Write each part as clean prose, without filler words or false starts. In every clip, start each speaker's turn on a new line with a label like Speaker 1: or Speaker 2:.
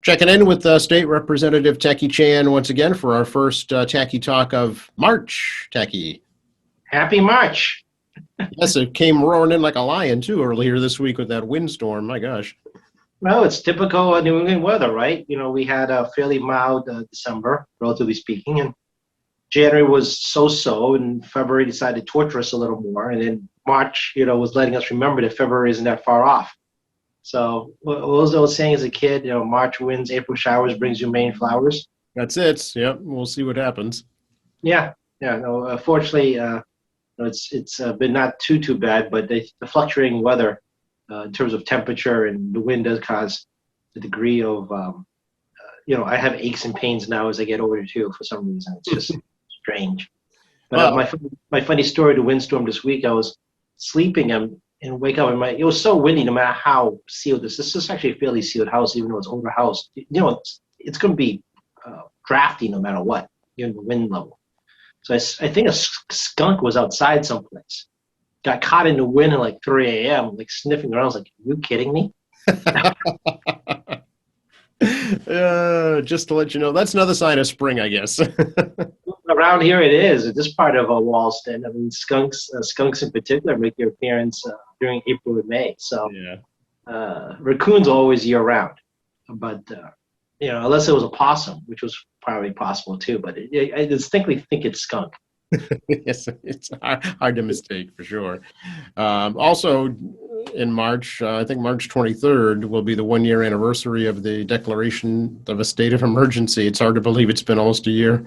Speaker 1: Checking in with State Representative Tacky Chan once again for our first Tacky Talk of March. Tacky.
Speaker 2: Happy March.
Speaker 1: Yes, it came roaring in like a lion too earlier this week with that windstorm. My gosh.
Speaker 2: Well, it's typical New England weather, right? We had a fairly mild December, relatively speaking, and January was so-so, and February decided to torture us a little more, and then March, was letting us remember that February isn't that far off. So what was I was saying as a kid, March winds, April showers brings you Maine flowers.
Speaker 1: That's it. Yep. We'll see what happens.
Speaker 2: Yeah, yeah. No, fortunately, it's been not too bad, but the fluctuating weather in terms of temperature and the wind does cause a degree of, I have aches and pains now as I get older too. For some reason, it's just strange. But my funny story, the windstorm this week, I was sleeping and wake up, and it was so windy. No matter how sealed this is actually a fairly sealed house, even though it's older house. It's going to be drafty no matter what, the wind level. So I think a skunk was outside someplace, got caught in the wind at like 3 a.m., like sniffing around. I was like, "Are you kidding me?"
Speaker 1: Just to let you know, that's another sign of spring, I guess.
Speaker 2: Around here it is. This part of Walston, I mean, skunks in particular make their appearance during April and May. So
Speaker 1: Yeah.
Speaker 2: Raccoons are always year round, but unless it was a possum, which was probably possible too. But I distinctly think it's skunk.
Speaker 1: Yes, it's hard to mistake for sure. Also, in March, I think March 23rd will be the 1 year anniversary of the declaration of a state of emergency. It's hard to believe it's been almost a year.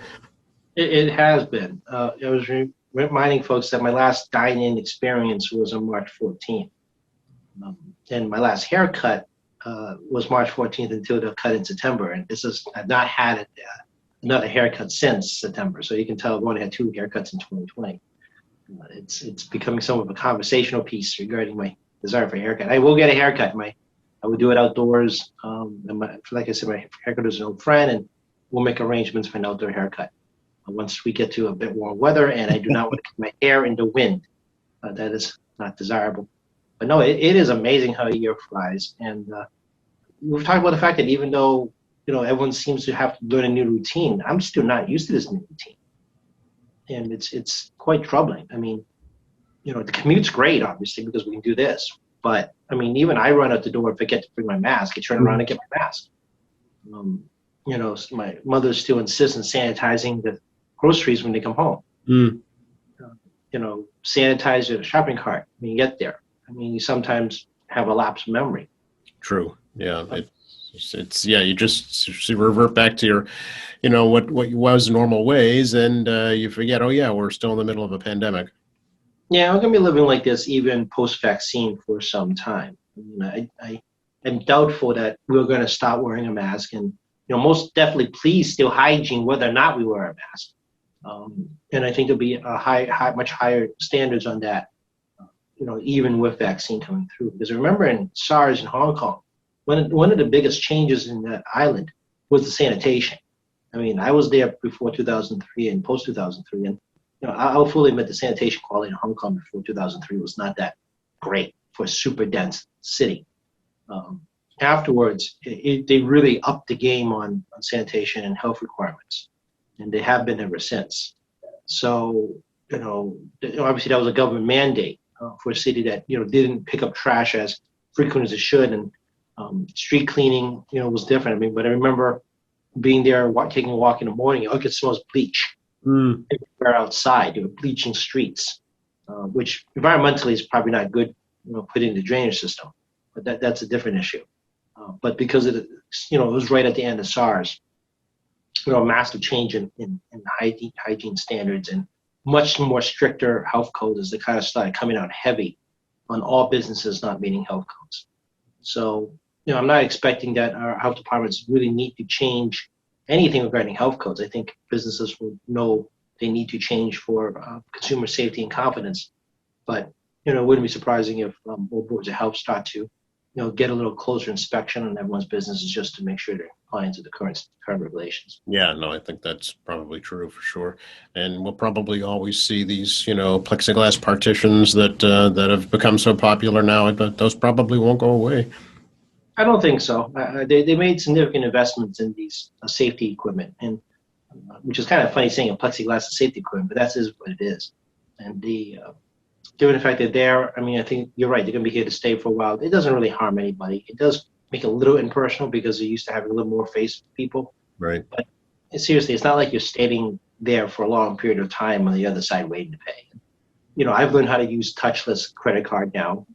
Speaker 2: It has been. I was reminding folks that my last dine-in experience was on March 14th. And my last haircut was March 14th until the cut in September. And I've not had another haircut since September. So you can tell I've only had 2 haircuts in 2020. It's becoming some of a conversational piece regarding my desire for a haircut. I will get a haircut. I will do it outdoors. Like I said, my haircut is an old friend, and we'll make arrangements for an outdoor haircut once we get to a bit warm weather, and I do not want to cut my hair in the wind. That is not desirable. But no, it is amazing how a year flies. And we've talked about the fact that even though everyone seems to have to learn a new routine, I'm still not used to this new routine, and it's quite troubling. I mean, the commute's great, obviously, because we can do this. But I mean, even I run out the door if I get to bring my mask. I turn around and get my mask. My mother still insists on sanitizing the groceries when they come home. Sanitize your shopping cart when you get there. I mean, you sometimes have a lapse of memory.
Speaker 1: True. Yeah. You just revert back to your, what was normal ways, and you forget, oh yeah, we're still in the middle of a pandemic.
Speaker 2: Yeah, we're going to be living like this even post-vaccine for some time. I'm doubtful that we're going to stop wearing a mask, and most definitely please still hygiene whether or not we wear a mask. And I think there'll be a much higher standards on that, even with vaccine coming through. Because remember in SARS in Hong Kong, one of the biggest changes in that island was the sanitation. I mean, I was there before 2003 and post 2003, and I'll fully admit the sanitation quality in Hong Kong before 2003 was not that great for a super dense city. Afterwards, they really upped the game on sanitation and health requirements, and they have been ever since. So, obviously that was a government mandate for a city that, didn't pick up trash as frequent as it should, and street cleaning, was different. I mean, but I remember being there, taking a walk in the morning, I could smell bleach. Everywhere outside, bleaching streets, which environmentally is probably not good, put in the drainage system, but that's a different issue. But because it was right at the end of SARS, a massive change in hygiene standards and much more stricter health codes as they kind of started coming out heavy on all businesses not meeting health codes. So, I'm not expecting that our health departments really need to change anything regarding health codes. I think businesses will know they need to change for consumer safety and confidence. But, it wouldn't be surprising if all boards of health start to, get a little closer inspection on everyone's businesses just to make sure they're compliant to the current regulations.
Speaker 1: Yeah, no, I think that's probably true for sure. And we'll probably always see these, plexiglass partitions that have become so popular now, but those probably won't go away.
Speaker 2: I don't think so. They made significant investments in these safety equipment, and which is kind of funny saying a plexiglass is safety equipment, but that's is what it is. And given the fact that they're, I mean, I think you're right. They're going to be here to stay for a while. It doesn't really harm anybody. It does make it a little impersonal because they're used to having a little more face with people.
Speaker 1: Right.
Speaker 2: But seriously, it's not like you're standing there for a long period of time on the other side waiting to pay. I've learned how to use touchless credit card now.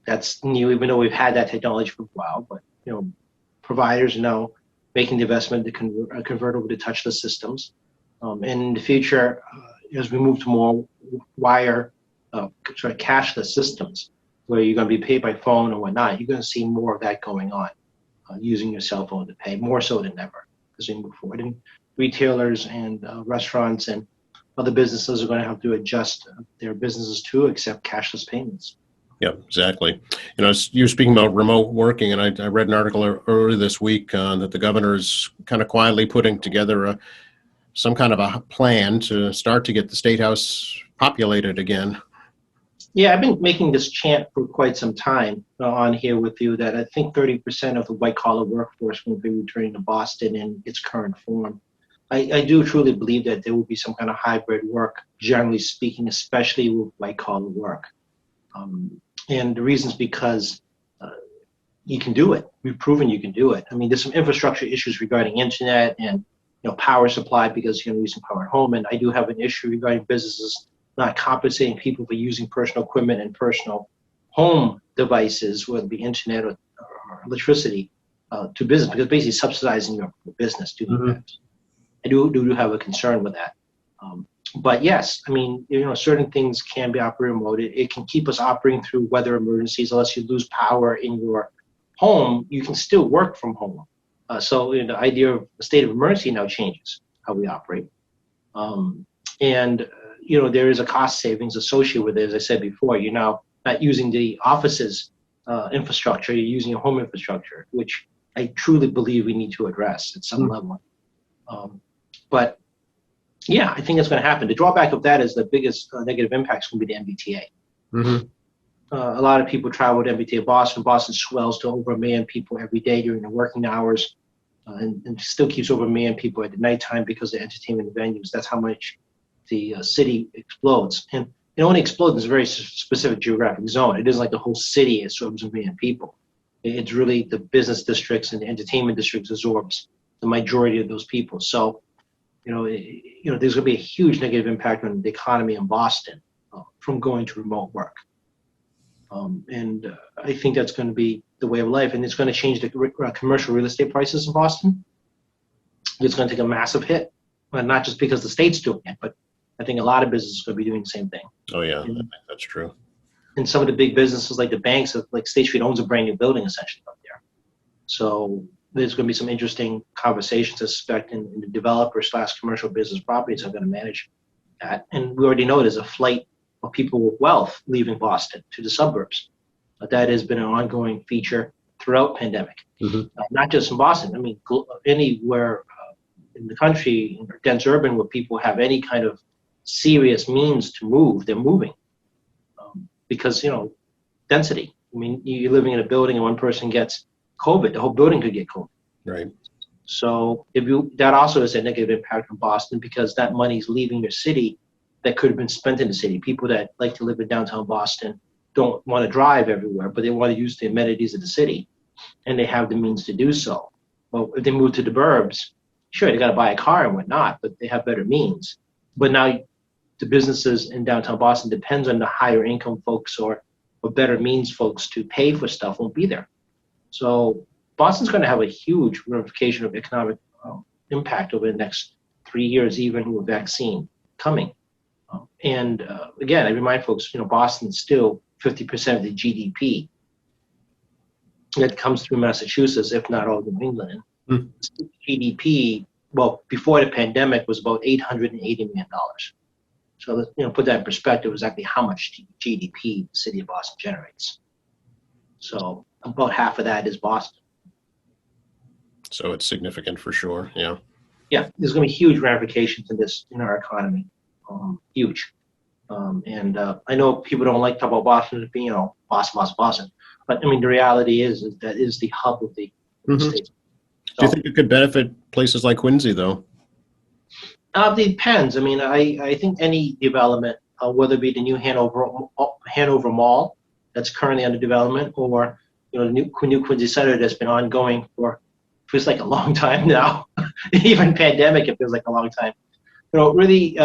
Speaker 2: That's new, even though we've had that technology for a while. But providers are now making the investment to convert over to touchless systems. And in the future, as we move to more wire, cashless systems, where you're going to be paid by phone and whatnot, you're going to see more of that going on, using your cell phone to pay, more so than ever as we move forward. And retailers and restaurants and other businesses are going to have to adjust their businesses to accept cashless payments.
Speaker 1: Yeah, exactly. You're speaking about remote working, and I read an article earlier this week that the governor is kind of quietly putting together some kind of a plan to start to get the State House populated again.
Speaker 2: Yeah, I've been making this chant for quite some time on here with you that I think 30% of the white-collar workforce will be returning to Boston in its current form. I do truly believe that there will be some kind of hybrid work, generally speaking, especially with white-collar work. And the reason is because you can do it. We've proven you can do it. I mean, there's some infrastructure issues regarding internet and power supply because you're using power at home. And I do have an issue regarding businesses not compensating people for using personal equipment and personal home devices, whether it be internet or electricity, to business, because basically subsidizing your business doing that. I do have a concern with that. But yes, I mean, certain things can be operated remote. It can keep us operating through weather emergencies. Unless you lose power in your home, you can still work from home. So the idea of a state of emergency now changes how we operate. There is a cost savings associated with it. As I said before, you're now not using the office's infrastructure, you're using your home infrastructure, which I truly believe we need to address at some level. But yeah, I think it's going to happen. The drawback of that is the biggest negative impact is going to be the MBTA.
Speaker 1: Mm-hmm.
Speaker 2: A lot of people travel to MBTA Boston. Boston swells to over 1 million people every day during the working hours, and still keeps over 1 million people at the nighttime because of entertainment venues. That's how much the city explodes. And it only explodes in a very specific geographic zone. It isn't like the whole city absorbs 1 million people. It's really the business districts and the entertainment districts absorbs the majority of those people. So there's going to be a huge negative impact on the economy in Boston from going to remote work. I think that's going to be the way of life, and it's going to change the commercial real estate prices in Boston. It's going to take a massive hit, not just because the state's doing it, but I think a lot of businesses are going to be doing the same thing.
Speaker 1: Oh, yeah, that's true.
Speaker 2: And some of the big businesses like the banks, like State Street owns a brand new building essentially up there. So there's going to be some interesting conversations, I suspect, in the developer/commercial business properties are going to manage that. And we already know there's a flight of people with wealth leaving Boston to the suburbs. But that has been an ongoing feature throughout pandemic, not just in Boston. I mean, anywhere in the country, in dense urban, where people have any kind of serious means to move, they're moving because density. I mean, you're living in a building and one person gets COVID, the whole building could get COVID.
Speaker 1: Right.
Speaker 2: So that also has a negative impact on Boston because that money is leaving your city that could have been spent in the city. People that like to live in downtown Boston don't want to drive everywhere, but they want to use the amenities of the city, and they have the means to do so. Well, if they move to the burbs, sure, they got to buy a car and whatnot, but they have better means. But now the businesses in downtown Boston depends on the higher income folks or better means folks to pay for stuff won't be there. So Boston's going to have a huge ramification of economic impact over the next 3 years, even with vaccine coming. Again, I remind folks, Boston's still 50% of the GDP that comes through Massachusetts, if not all New England. GDP, well, before the pandemic, was about $880 million. So let's put that in perspective, exactly how much GDP the city of Boston generates. So about half of that is Boston.
Speaker 1: So it's significant for sure. Yeah.
Speaker 2: Yeah, there's going to be huge ramifications in this in our economy. Huge. I know people don't like to talk about Boston as being, Boston. But I mean, the reality is that is the hub of the
Speaker 1: Mhm.
Speaker 2: state.
Speaker 1: Do you think it could benefit places like Quincy, though?
Speaker 2: It depends. I mean, I think any development, whether it be the new Hanover Mall that's currently under development, or the new Quincy Center that's been ongoing for feels like a long time now. Even pandemic, it feels like a long time. Really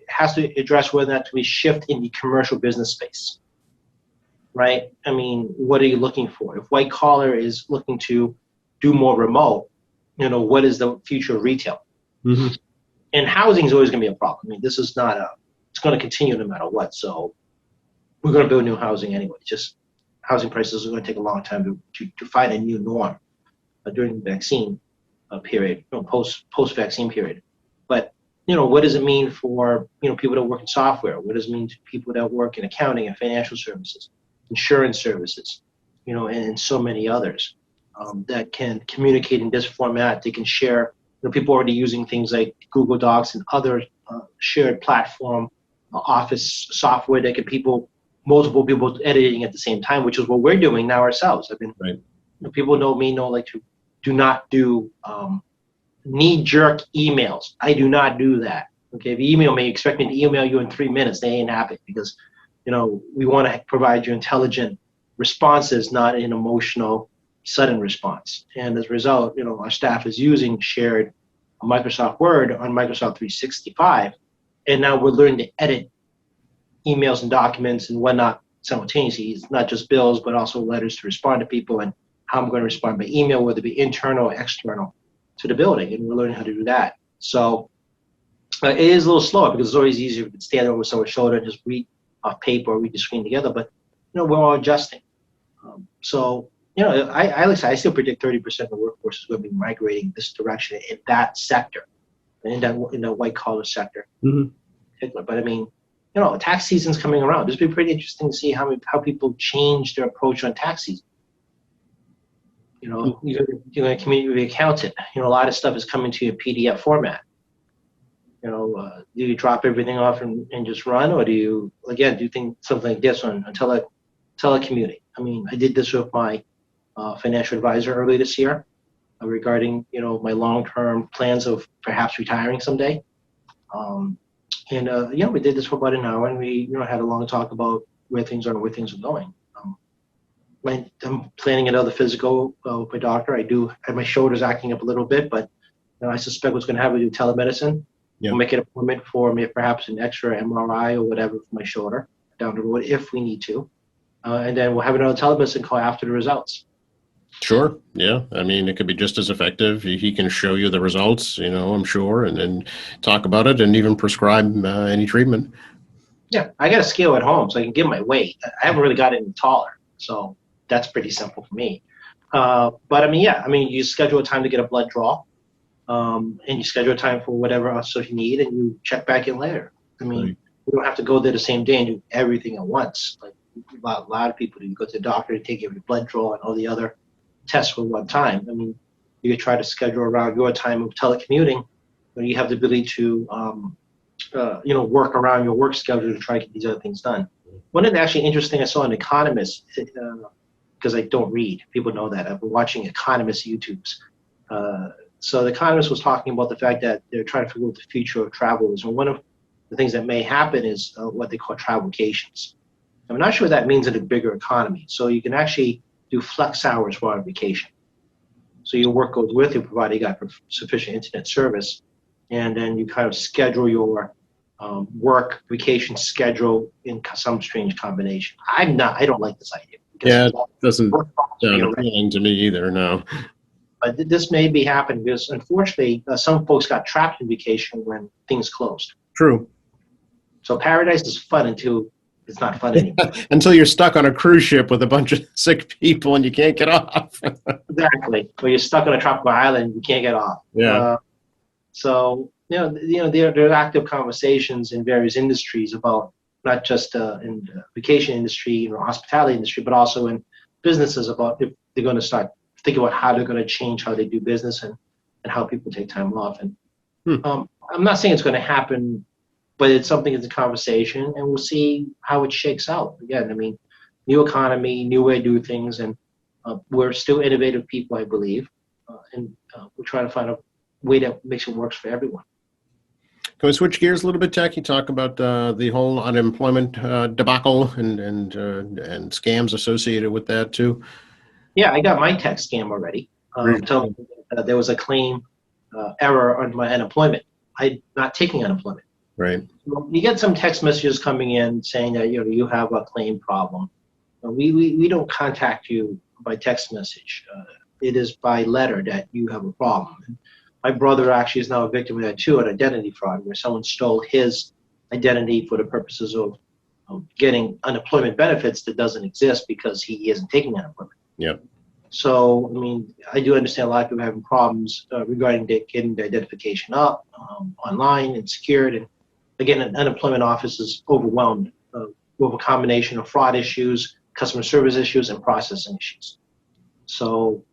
Speaker 2: has to address whether or not we shift in the commercial business space, right? I mean, what are you looking for? If white collar is looking to do more remote, what is the future of retail?
Speaker 1: Hmm.
Speaker 2: And housing is always going to be a problem. I mean, this is not it's going to continue no matter what. So we're going to build new housing anyway. Just housing prices are going to take a long time to find a new norm during the vaccine period, post vaccine period. But what does it mean for people that work in software? What does it mean to people that work in accounting and financial services, insurance services, and so many others that can communicate in this format? They can share. People are already using things like Google Docs and other shared platform office software that can multiple people editing at the same time, which is what we're doing now ourselves. I mean,
Speaker 1: Right.
Speaker 2: people know me, like to do not do knee-jerk emails. I do not do that. Okay, if you email me, expect me to email you in 3 minutes. They ain't happy because, we want to provide you intelligent responses, not an emotional, sudden response. And as a result, our staff is using shared Microsoft Word on Microsoft 365, and now we're learning to edit emails and documents and whatnot simultaneously. It's not just bills, but also letters to respond to people and how I'm going to respond by email, whether it be internal or external to the building, and we're learning how to do that. So it is a little slower because it's always easier to stand over someone's shoulder and just read off paper or read the screen together. But we're all adjusting. So I still predict 30% of the workforce is going to be migrating this direction in that sector, in that white collar sector.
Speaker 1: Mhm.
Speaker 2: But I mean, tax season's coming around. It's been pretty interesting to see how people change their approach on tax season. You're going to communicate with the accountant. A lot of stuff is coming to you in PDF format. Do you drop everything off and just run, or do you do something like this on telecommuting? I mean, I did this with my financial advisor early this year regarding my long-term plans of perhaps retiring someday. We did this for about an hour, and we had a long talk about where things are and where things are going. I'm planning another physical with my doctor. I do have my shoulders acting up a little bit, but I suspect what's going to happen to telemedicine.
Speaker 1: Yeah.
Speaker 2: We'll make an appointment for me, perhaps an extra MRI or whatever for my shoulder down the road if we need to. And then we'll have another telemedicine call after the results.
Speaker 1: Sure. Yeah. I mean, it could be just as effective. He can show you the results, I'm sure, and then talk about it and even prescribe any treatment.
Speaker 2: Yeah. I got a scale at home so I can give my weight. I haven't really got any taller. So that's pretty simple for me. But I mean, you schedule a time to get a blood draw, and you schedule a time for whatever else you need, and you check back in later. I mean,
Speaker 1: Right.
Speaker 2: You don't have to go there the same day and do everything at once. Like a lot of people do. You go to the doctor to take your blood draw and all the other tests for one time. I mean, you could try to schedule around your time of telecommuting, where you have the ability to, work around your work schedule to try to get these other things done. One of the actually interesting I saw an Economist, because I don't read. People know that. I've been watching Economist YouTubes. So the Economist was talking about the fact that they're trying to figure out the future of travel is. And one of the things that may happen is what they call travelcations. I'm not sure what that means in a bigger economy. So you can actually do flex hours while on vacation. So your work goes with you, provided you got sufficient internet service, and then you kind of schedule your work vacation schedule in some strange combination. I don't like this idea.
Speaker 1: Yeah, it doesn't sound
Speaker 2: You're right.
Speaker 1: appealing to me either. No.
Speaker 2: But this may be happening because, unfortunately, some folks got trapped in vacation when things closed.
Speaker 1: True.
Speaker 2: So paradise is fun until it's not fun anymore.
Speaker 1: Until you're stuck on a cruise ship with a bunch of sick people and you can't get off.
Speaker 2: Exactly. Or you're stuck on a tropical island, you can't get off.
Speaker 1: Yeah.
Speaker 2: So there are active conversations in various industries about not just in the vacation industry or hospitality industry, but also in businesses about if they're going to start thinking about how they're going to change how they do business and how people take time off. And I'm not saying it's going to happen, but it's something that's a conversation, and we'll see how it shakes out. Again, I mean, new economy, new way to do things, and we're still innovative people, I believe, and we're trying to find a way that makes it works for everyone.
Speaker 1: Can we switch gears a little bit, Jackie? Talk about the whole unemployment debacle and scams associated with that too.
Speaker 2: Yeah, I got my tax scam already. Telling me that there was a claim error on my unemployment. I'm not taking unemployment.
Speaker 1: Right.
Speaker 2: You get some text messages coming in saying that you have a claim problem. We don't contact you by text message. It is by letter that you have a problem. And my brother actually is now a victim of that too, an identity fraud, where someone stole his identity for the purposes of getting unemployment benefits that doesn't exist because he isn't taking unemployment.
Speaker 1: Yep.
Speaker 2: So, I mean, I do understand a lot of people having problems regarding getting the identification up online and secured. And again, an unemployment office is overwhelmed with a combination of fraud issues, customer service issues, and processing issues. So,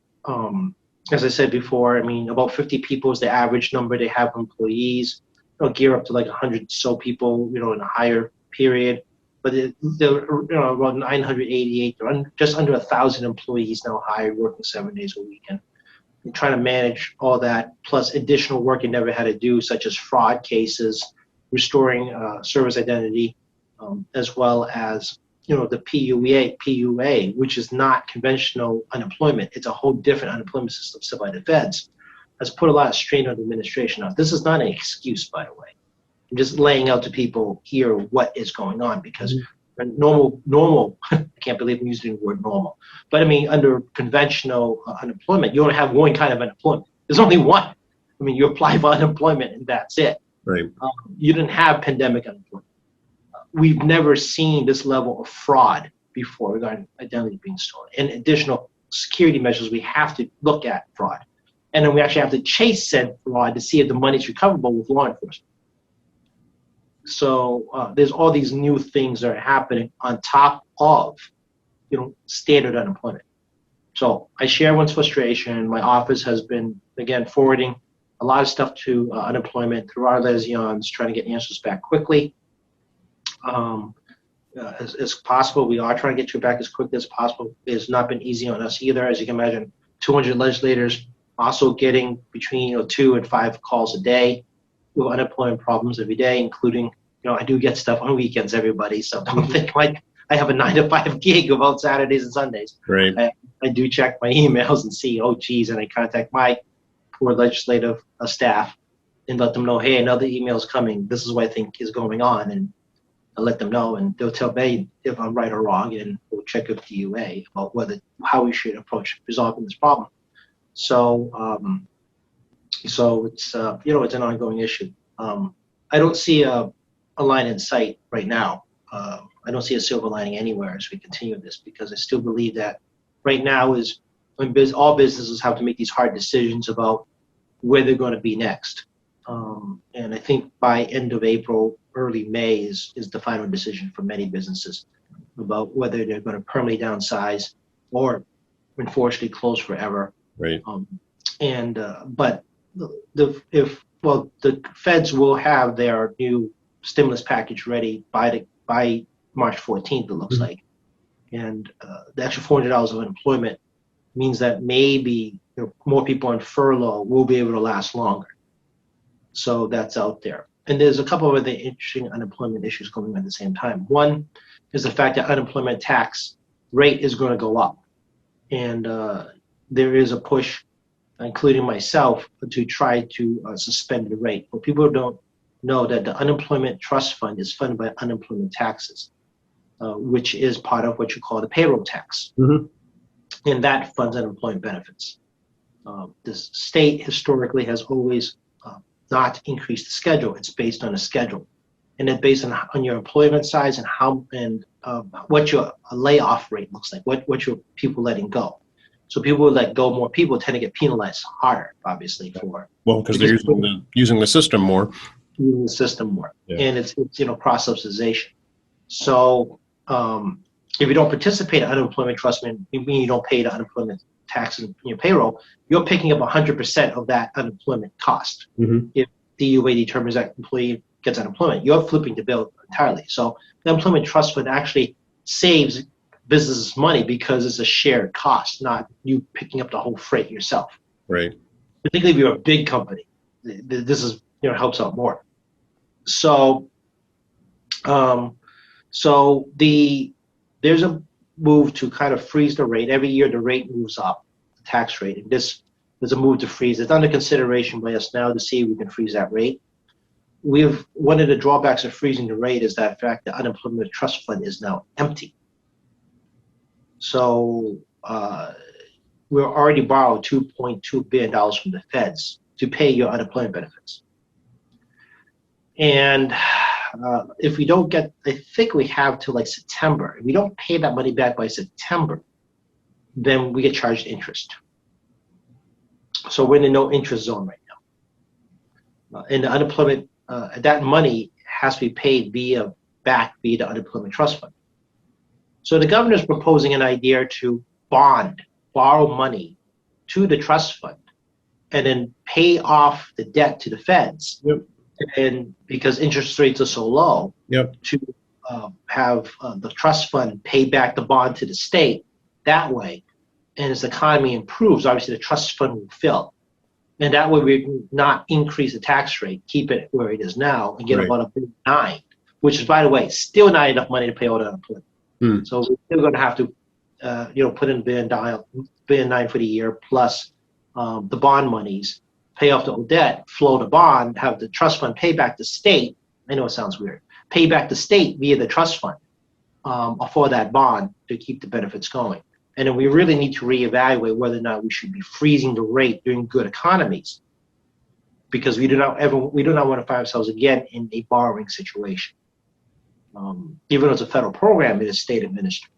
Speaker 2: as I said before, I mean, about 50 people is the average number they have employees. They'll gear up to like 100 so people, in a higher period. But they're around 988, just under 1,000 employees now hired, working 7 days a week. And you're trying to manage all that, plus additional work you never had to do, such as fraud cases, restoring service identity, as well as the PUA, which is not conventional unemployment. It's a whole different unemployment system set by the feds. Has put a lot of strain on the administration. Now, this is not an excuse, by the way. I'm just laying out to people here what is going on, because normal, I can't believe I'm using the word normal, but I mean, under conventional unemployment, you only have one kind of unemployment. There's only one. I mean, you apply for unemployment and that's it.
Speaker 1: Right.
Speaker 2: You didn't have pandemic unemployment. We've never seen this level of fraud before regarding identity being stolen. And additional security measures, we have to look at fraud. And then we actually have to chase said fraud to see if the money's recoverable with law enforcement. So there's all these new things that are happening on top of, standard unemployment. So I share everyone's frustration. My office has been, again, forwarding a lot of stuff to unemployment through our liaisons, trying to get answers back quickly. As possible, we are trying to get you back as quickly as possible. It's not been easy on us either. As you can imagine, 200 legislators also getting between 2 and 5 calls a day with unemployment problems every day, including, I do get stuff on weekends, everybody. So don't think like I have a 9 to 5 gig about Saturdays and Sundays.
Speaker 1: Right.
Speaker 2: I do check my emails and see, oh, geez, and I contact my poor legislative staff and let them know, hey, another email is coming. This is what I think is going on. And I let them know, and they'll tell me if I'm right or wrong, and we'll check with the UA about how we should approach resolving this problem. So, so it's it's an ongoing issue. I don't see a line in sight right now. I don't see a silver lining anywhere as we continue this, because I still believe that right now is when all businesses have to make these hard decisions about where they're going to be next. And I think by end of April, early May is the final decision for many businesses about whether they're going to permanently downsize or unfortunately close forever.
Speaker 1: Right.
Speaker 2: But the feds will have their new stimulus package ready by March 14th, it looks like. And the extra $400 of unemployment means that maybe more people on furlough will be able to last longer. So that's out there. And there's a couple of other interesting unemployment issues going on at the same time. One is the fact that unemployment tax rate is going to go up. And there is a push, including myself, to try to suspend the rate. But people don't know that the unemployment trust fund is funded by unemployment taxes, which is part of what you call the payroll tax. And that funds unemployment benefits. The state historically has always not increased the schedule. It's based on a schedule, and it's based on your employment size and what your layoff rate looks like, what your people letting go. So people who let go more people tend to get penalized harder, obviously,
Speaker 1: because they're using the system more.
Speaker 2: Using the system more,
Speaker 1: yeah.
Speaker 2: And it's cross subsidization. So if you don't participate in unemployment trust fund, meaning you don't pay the unemployment tax in your payroll, you're picking up 100% of that unemployment cost. If DUA determines that employee gets unemployment, you're flipping the bill entirely. So the unemployment trust fund actually saves business's money because it's a shared cost, not you picking up the whole freight yourself.
Speaker 1: Right.
Speaker 2: Particularly if you're a big company, this is helps out more. So, there's a move to kind of freeze the rate. Every year the rate moves up, the tax rate, and there's a move to freeze. It's under consideration by us now to see if we can freeze that rate. One of the drawbacks of freezing the rate is that fact the unemployment trust fund is now empty. So we're already borrowed $2.2 billion from the feds to pay your unemployment benefits. And if we don't get, I think we have till like September. If we don't pay that money back by September, then we get charged interest. So we're in a no interest zone right now. And the unemployment, that money has to be paid back via the unemployment trust fund. So the governor is proposing an idea to borrow money to the trust fund, and then pay off the debt to the feds.
Speaker 1: Yep.
Speaker 2: And because interest rates are so low,
Speaker 1: Yep.
Speaker 2: to have the trust fund pay back the bond to the state that way. And as the economy improves, obviously the trust fund will fill. And that way we not increase the tax rate, keep it where it is now, and get
Speaker 1: Right.
Speaker 2: about $1.9 billion, which is, by the way, still not enough money to pay all the unemployment. So we're still going to have to, put in $1.9 billion for the year, plus the bond monies, pay off the old debt, flow the bond, have the trust fund pay back the state. I know it sounds weird. Pay back the state via the trust fund for that bond to keep the benefits going. And then we really need to reevaluate whether or not we should be freezing the rate during good economies, because we do not want to find ourselves again in a borrowing situation. Even though it's a federal program, it is state administered.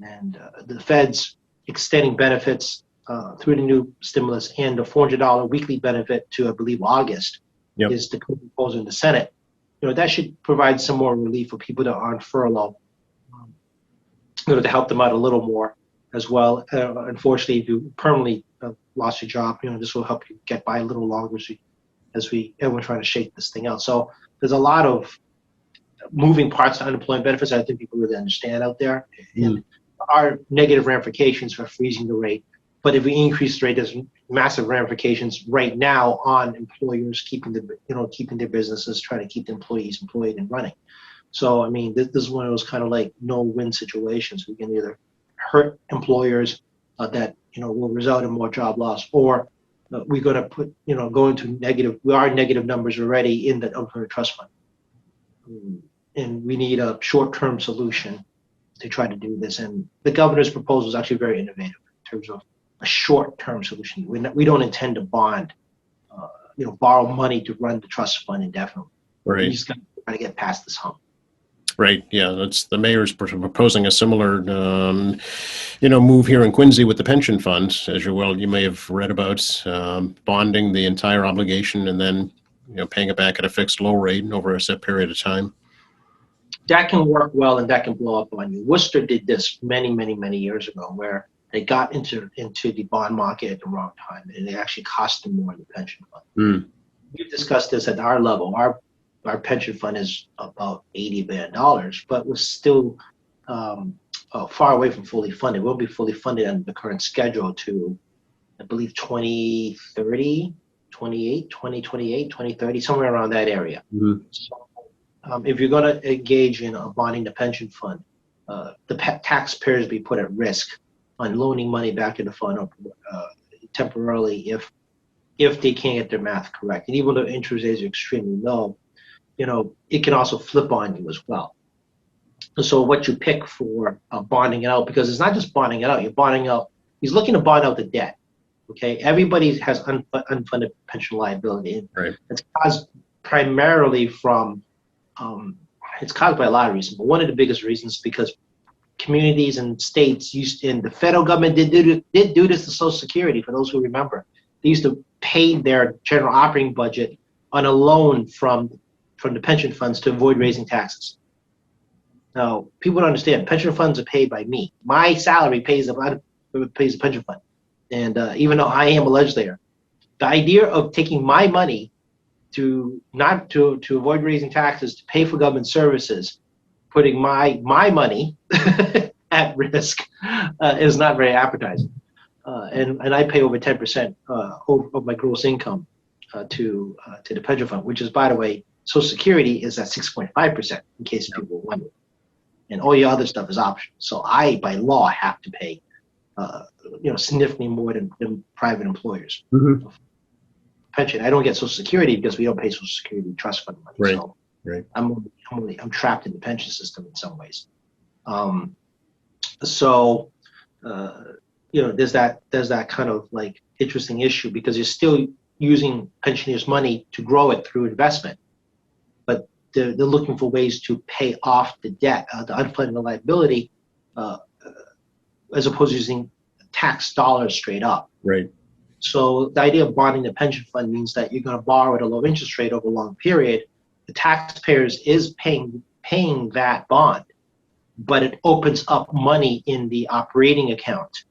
Speaker 2: And the feds extending benefits through the new stimulus and the $400 weekly benefit to, I believe, August is the proposal in the Senate. That should provide some more relief for people that are on furlough, to help them out a little more as well. Unfortunately, if you permanently lost your job, this will help you get by a little longer as everyone's trying to shake this thing out. So there's a lot of moving parts to unemployment benefits I think people really understand out there. And are negative ramifications for freezing the rate. But if we increase the rate, there's massive ramifications right now on employers keeping their businesses, trying to keep the employees employed and running. So, I mean, this is one of those kind of like no-win situations. We can either hurt employers that, will result in more job loss, or we're going to go into negative. We are negative numbers already in the unemployment trust fund. And we need a short-term solution to try to do this. And the governor's proposal is actually very innovative in terms of a short-term solution. We don't intend to borrow money to run the trust fund indefinitely.
Speaker 1: Right.
Speaker 2: We just got to try to get past this hump.
Speaker 1: Right. Yeah, that's the mayor's proposing a similar, move here in Quincy with the pension fund, as you may have read about, bonding the entire obligation and then, paying it back at a fixed low rate over a set period of time.
Speaker 2: That can work well, and that can blow up on you. Worcester did this many, many, many years ago, where they got into the bond market at the wrong time, and it actually cost them more in the pension fund. We've discussed this at our level. Our pension fund is about $80 billion, but we're still far away from fully funded. We'll be fully funded under the current schedule to, I believe, 2030, 2030, somewhere around that area. So, if you're going to engage in bonding the pension fund, the taxpayers be put at risk on loaning money back to the fund temporarily if they can't get their math correct. And even though interest rates are extremely low, it can also flip on you as well. So what you pick for bonding it out, because it's not just bonding it out, he's looking to bond out the debt. Okay, everybody has unfunded pension liability.
Speaker 1: Right.
Speaker 2: It's caused primarily from it's caused by a lot of reasons, but one of the biggest reasons is because communities and states and the federal government did do this to Social Security. For those who remember, they used to pay their general operating budget on a loan from the pension funds to avoid raising taxes. Now, people don't understand. Pension funds are paid by me. My salary pays the pension fund, and even though I am a legislator, the idea of taking my money to avoid raising taxes, to pay for government services, putting my money at risk is not very appetizing. And I pay over 10% of my gross income to the pension fund, which is, by the way, Social Security is at 6.5%, in case people were wondering. And all your other stuff is optional. So I, by law, have to pay, significantly more than private employers.
Speaker 1: Mm-hmm.
Speaker 2: Pension. I don't get Social Security because we don't pay Social Security trust fund money.
Speaker 1: Right.
Speaker 2: So
Speaker 1: Right.
Speaker 2: I'm trapped in the pension system in some ways. There's that kind of like interesting issue because you're still using pensioners' money to grow it through investment, but they're looking for ways to pay off the debt, the unfunded liability, as opposed to using tax dollars straight up.
Speaker 1: Right.
Speaker 2: So the idea of bonding the pension fund means that you're going to borrow at a low interest rate over a long period. The taxpayers is paying that bond, but it opens up money in the operating account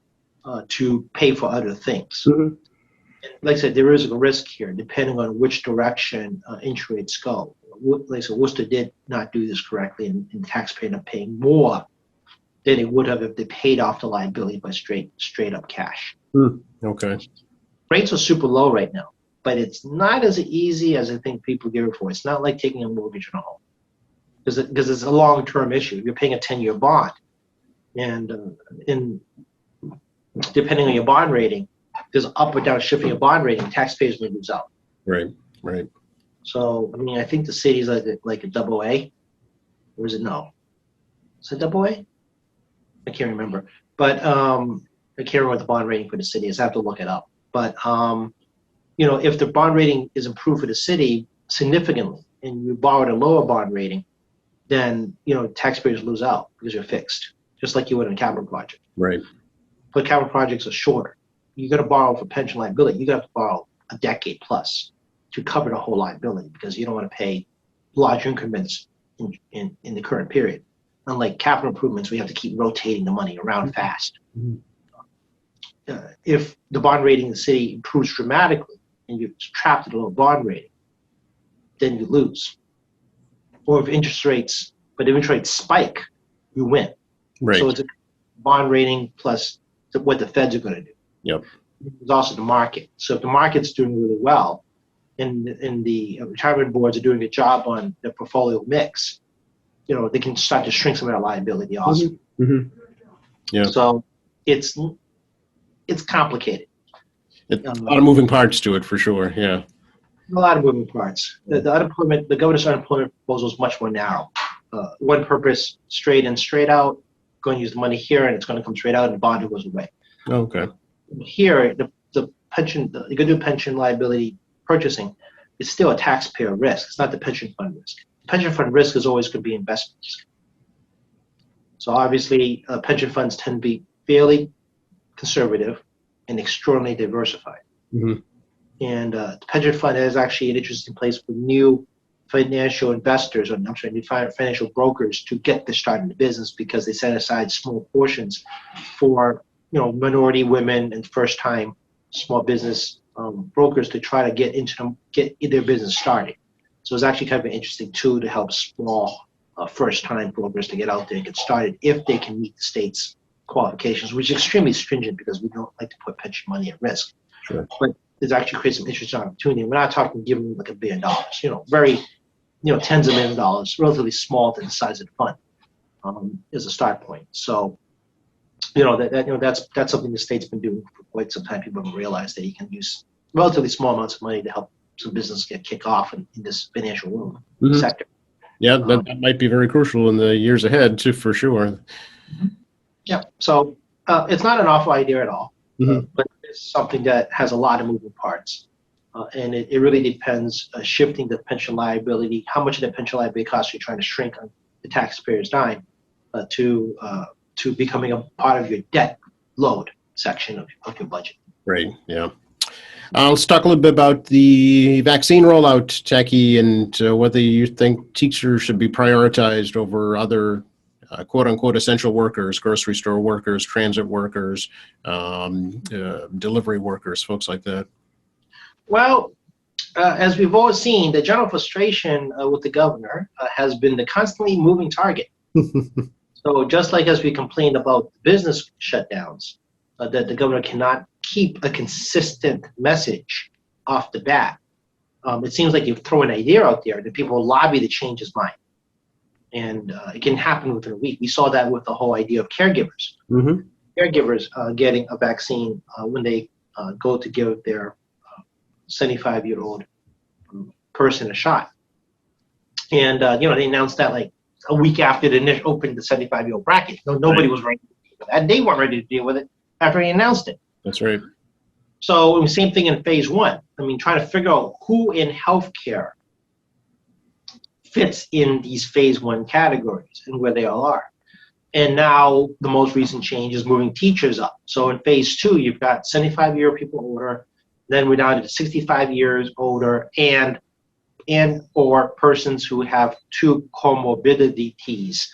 Speaker 2: to pay for other things.
Speaker 1: Mm-hmm.
Speaker 2: Like I said, there is a risk here depending on which direction interest rates go. Like I said, Worcester did not do this correctly, and the taxpayer ended up paying more than they would have if they paid off the liability by straight up cash.
Speaker 1: Okay.
Speaker 2: Rates are super low right now, but it's not as easy as I think people give it for. It's not like taking a mortgage on a home because it's a long-term issue. You're paying a 10-year bond, and depending on your bond rating, there's up or down shift in your bond rating. Taxpayers may lose out.
Speaker 1: Right. Right.
Speaker 2: So I mean, I think the city's like a double A, or is it no? Is it double A? I can't remember, but I can't remember what the bond rating for the city is. I have to look it up. But if the bond rating is improved for the city significantly, and you borrow at a lower bond rating, then taxpayers lose out because you're fixed, just like you would in a capital project.
Speaker 1: Right.
Speaker 2: But capital projects are shorter. You're going to borrow for pension liability. You're going to have to borrow a decade plus to cover the whole liability because you don't want to pay large increments in the current period. Unlike capital improvements, we have to keep rotating the money around fast.
Speaker 1: Mm-hmm.
Speaker 2: If the bond rating in the city improves dramatically and you're trapped at a low bond rating, then you lose. Or if interest rates spike, you win.
Speaker 1: Right.
Speaker 2: So it's a bond rating plus what the feds are going to do.
Speaker 1: Yep.
Speaker 2: There's also the market. So if the market's doing really well and the retirement boards are doing a job on the portfolio mix, they can start to shrink some of that liability also.
Speaker 1: Mm-hmm. Yeah.
Speaker 2: So it's complicated.
Speaker 1: A lot of moving parts to it for sure. Yeah.
Speaker 2: A lot of moving parts. The governor's unemployment proposal is much more narrow. One purpose, straight in, straight out. Going to use the money here, and it's going to come straight out, and the bond goes away.
Speaker 1: Okay.
Speaker 2: Here, the pension, you can do pension liability purchasing. It's still a taxpayer risk. It's not the pension fund risk. The pension fund risk is always going to be investment risk. So obviously, pension funds tend to be fairly conservative and extraordinarily diversified.
Speaker 1: Mm-hmm.
Speaker 2: And the pension fund is actually an interesting place for new financial investors, new financial brokers to get this start in the business because they set aside small portions for minority women and first-time small business brokers to try to get their business started. So it's actually kind of an interesting tool to help small first-time brokers to get out there and get started if they can meet the state's qualifications, which is extremely stringent because we don't like to put pension money at risk.
Speaker 1: Sure.
Speaker 2: But it actually creates some interesting opportunity. We're not talking giving them like $1 billion, very, tens of millions of dollars, relatively small to the size of the fund, is a start point. So, that's something the state's been doing for quite some time. People haven't realized that you can use relatively small amounts of money to help some business get kick off in this financial room sector.
Speaker 1: Yeah, that might be very crucial in the years ahead too, for sure.
Speaker 2: Yeah. So it's not an awful idea at all,
Speaker 1: Mm-hmm.
Speaker 2: but it's something that has a lot of moving parts. And it really depends, shifting the pension liability, how much of that pension liability cost you're trying to shrink on the taxpayer's dime to becoming a part of your debt load section of your budget.
Speaker 1: Right, yeah. Let's talk a little bit about the vaccine rollout, Jackie, and whether you think teachers should be prioritized over other quote-unquote essential workers, grocery store workers, transit workers, delivery workers, folks like that.
Speaker 2: Well, as we've all seen, the general frustration with the governor has been the constantly moving target. So just like as we complained about business shutdowns, that the governor cannot keep a consistent message off the bat, it seems like you throw an idea out there that people will lobby to change his mind. And it can happen within a week. We saw that with the whole idea of caregivers.
Speaker 1: Mm-hmm.
Speaker 2: Caregivers getting a vaccine when they go to give their 75-year-old person a shot. And, they announced that like a week after they opened the 75-year-old bracket. Nobody was ready to deal with that. They weren't ready to deal with it after he announced it.
Speaker 1: That's right.
Speaker 2: So same thing in phase one. I mean, trying to figure out who in healthcare fits in these phase one categories and where they all are. And now the most recent change is moving teachers up. So in phase two, you've got 75-year people older, then we're down to 65 years older and or persons who have two comorbidities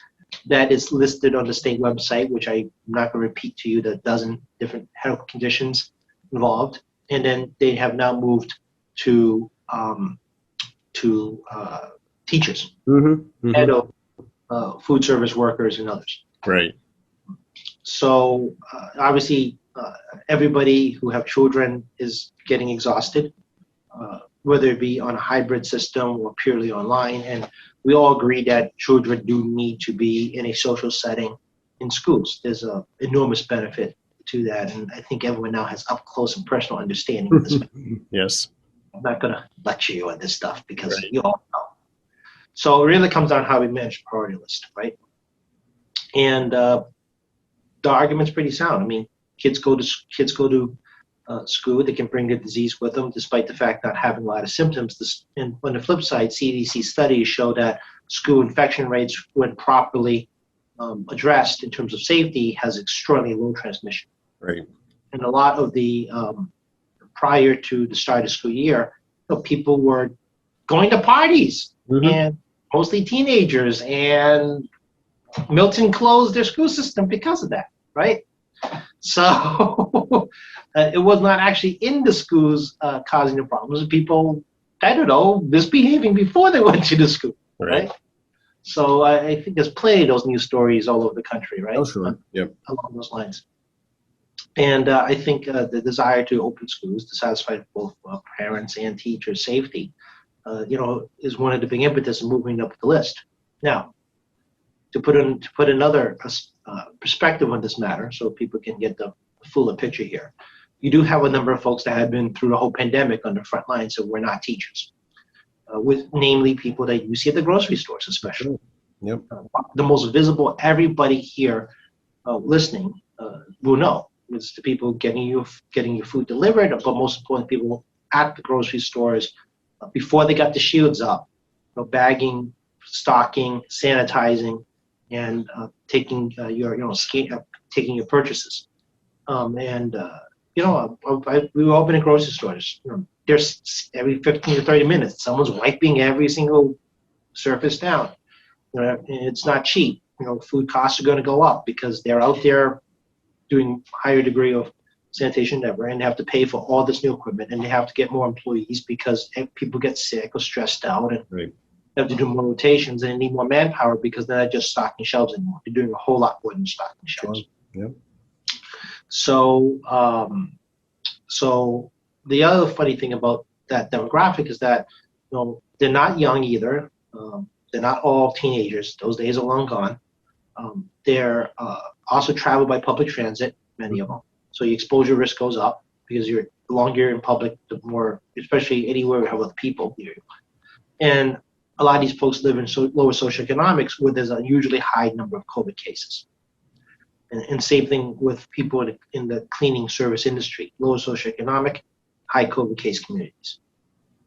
Speaker 2: that is listed on the state website, which I'm not going to repeat to you, the dozen different health conditions involved. And then they have now moved to teachers,
Speaker 1: Mm-hmm.
Speaker 2: head of food service workers and others.
Speaker 1: Right.
Speaker 2: So obviously, everybody who have children is getting exhausted, whether it be on a hybrid system or purely online. And we all agree that children do need to be in a social setting in schools. There's an enormous benefit to that. And I think everyone now has up close and personal understanding of this.
Speaker 1: Yes.
Speaker 2: I'm not going to lecture you on this stuff because
Speaker 1: Right.
Speaker 2: you all know. So it really comes down to how we manage the priority list, right? And the argument's pretty sound. I mean, kids go to school. They can bring the disease with them, despite the fact not having a lot of symptoms. And on the flip side, CDC studies show that school infection rates, when properly addressed in terms of safety, has extraordinarily low transmission.
Speaker 1: Right.
Speaker 2: And a lot of the prior to the start of school year, people were going to parties,
Speaker 1: Mm-hmm.
Speaker 2: and mostly teenagers, and Milton closed their school system because of that, right? So it was not actually in the schools causing the problems. People, I don't know, misbehaving before they went to the school, right? So I think there's plenty of those news stories all over the country, right?
Speaker 1: Oh, sure. Yep.
Speaker 2: Along those lines. And I think the desire to open schools to satisfy both parents and teachers' safety, is one of the big impetus of moving up the list. Now, to put another perspective on this matter, so people can get the fuller picture here, you do have a number of folks that have been through the whole pandemic on the front lines, so we're not teachers, with namely people that you see at the grocery stores, especially.
Speaker 1: Yep.
Speaker 2: The most visible, everybody here listening will know. It's the people getting your food delivered, but most importantly, people at the grocery stores before they got the shields up, bagging, stocking, sanitizing, and taking taking your purchases. We were opening grocery stores. There's every 15 to 30 minutes, someone's wiping every single surface down. It's not cheap. Food costs are going to go up because they're out there doing higher degree of sanitation ever, and they have to pay for all this new equipment, and they have to get more employees because people get sick or stressed out, and
Speaker 1: Right.
Speaker 2: they have to do more rotations, and they need more manpower because they're not just stocking shelves anymore. They're doing a whole lot more than stocking shelves.
Speaker 1: Yep.
Speaker 2: So the other funny thing about that demographic is that they're not young either. They're not all teenagers. Those days are long gone. They're also travel by public transit, many of them. So your exposure risk goes up because the longer you're in public, the more, especially anywhere we have other people here. And a lot of these folks live in lower socioeconomics where there's a usually high number of COVID cases. And same thing with people in the cleaning service industry, lower socioeconomic, high COVID case communities.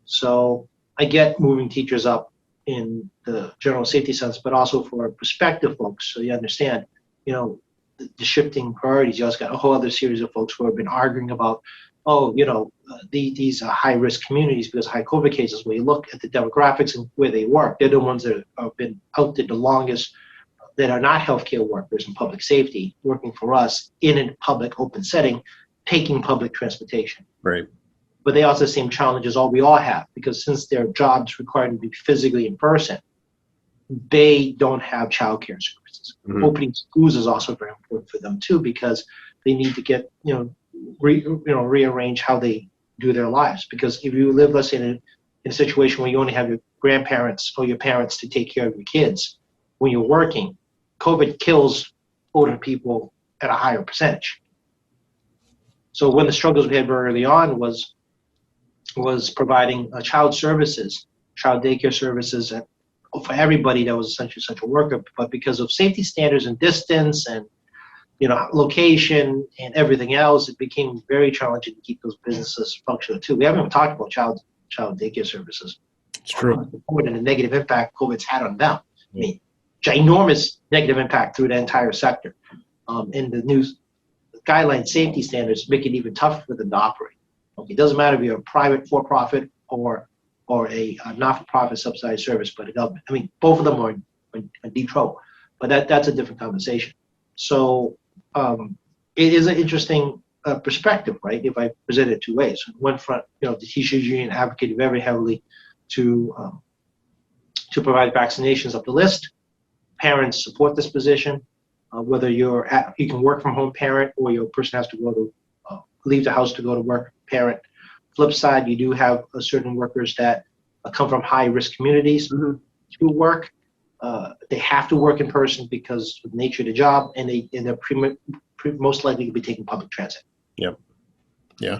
Speaker 2: So I get moving teachers up in the general safety sense, but also for prospective folks, so you understand, the shifting priorities. You also got a whole other series of folks who have been arguing about, these are high-risk communities because of high COVID cases. When you look at the demographics and where they work, they're the ones that have been out there the longest, that are not healthcare workers in public safety, working for us in a public open setting, taking public transportation.
Speaker 1: Right.
Speaker 2: But they also have the same challenges we all have, because since their jobs require them to be physically in person, they don't have childcare services.
Speaker 1: Mhm.
Speaker 2: Opening schools is also very important for them too, because they need to get rearrange how they do their lives. Because if you live, let's say, in a situation where you only have your grandparents or your parents to take care of your kids when you're working, COVID kills older people at a higher percentage. So one of the struggles we had very early on was providing child services, child daycare services for everybody that was essentially a central worker. But because of safety standards and distance and location and everything else, it became very challenging to keep those businesses functional too. We haven't even talked about child daycare services.
Speaker 1: It's true.
Speaker 2: And the negative impact COVID's had on them. I mean, ginormous negative impact through the entire sector. And the new guideline safety standards make it even tougher for them to operate. It doesn't matter if you're a private for-profit or a not-for-profit subsidized service by the government. I mean, both of them are in deep trouble, but that's a different conversation. So it is an interesting perspective, right? If I present it two ways. On one front, the teachers union advocated very heavily to provide vaccinations up the list. Parents support this position, whether you can work from home parent or your person has to go to leave the house to go to work parent. Flip side, you do have certain workers that come from high risk communities to work. They have to work in person because of the nature of the job, and they're most likely to be taking public transit.
Speaker 1: Yep. Yeah.